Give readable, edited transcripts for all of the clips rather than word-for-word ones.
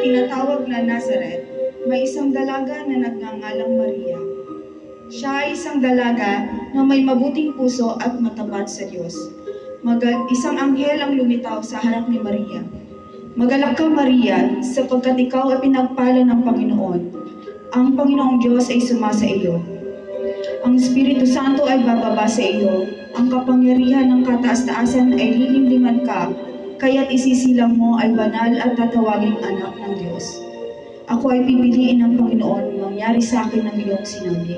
tinatawag na Nazareth, may isang dalaga na nagngangalang Maria. Siya ay isang dalaga na may mabuting puso at matapat sa Diyos. Isang anghel ang lumitaw sa harap ni Maria. Magalak ka, Maria, sapagkat ikaw ay pinagpala ng Panginoon. Ang Panginoong Diyos ay sumasa iyo. Ang Espiritu Santo ay bababa sa iyo. Ang kapangyarihan ng kataas-taasan ay lilimliman ka, kaya't isisilang mo ay banal at tatawaging anak ng Diyos. Ako ay pipiliin ng Panginoon, mangyari sa akin ang iyong sinabi.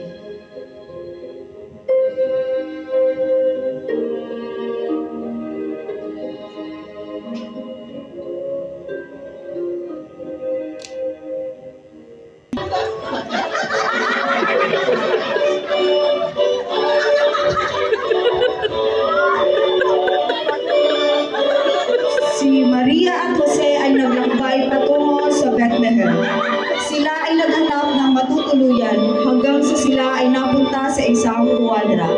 Si Maria at Jose ay naglakbay patungo sa Bethlehem. Sila ay naghanap ng matutuluyan hanggang sa sila ay napunta sa isang kuwadra.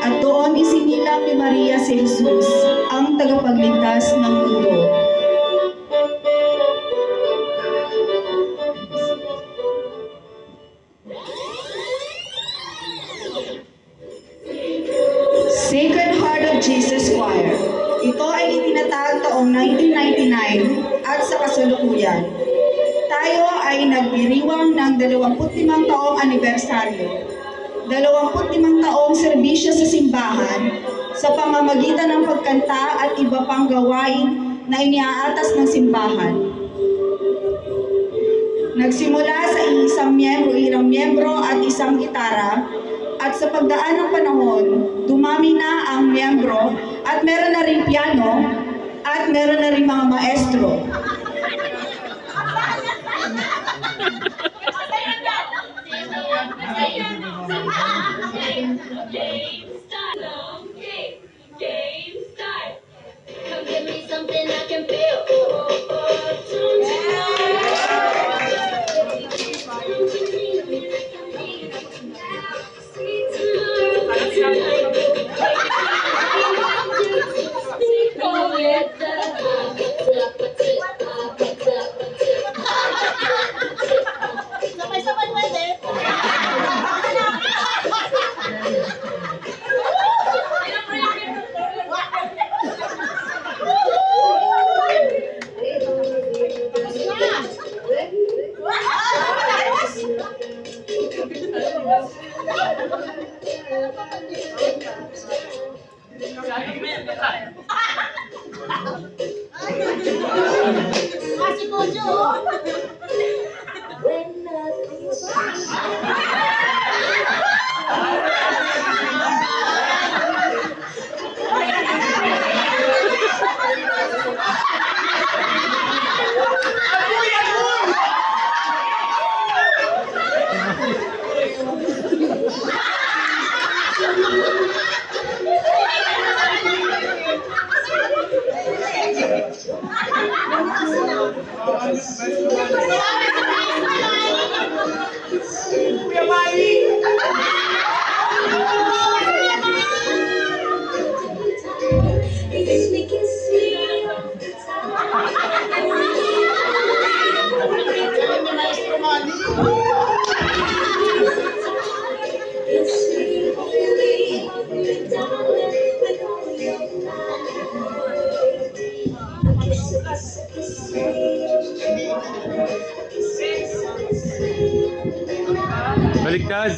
At doon isinilang ni Maria si Jesus, ang tagapagligtas ng mundo. Sacred Heart of Jesus Choir. Ito ay itinatag taong 1999 at sa kasalukuyan. Tayo ay nagdiriwang ng 25 taong anibersaryo. 25 taong serbisyo sa simbahan sa pamamagitan ng pagkanta at iba pang gawain na iniaatas ng simbahan. Nagsimula sa isang miyembro at isang gitara, at sa pagdaan ng panahon, dumami na ang miyembro at meron na rin piano at meron na rin mga maestro. Game start. Come give me something I can feel. Don't you know? Sabay-sabay pwede. Kasi Bojo. Baliktad.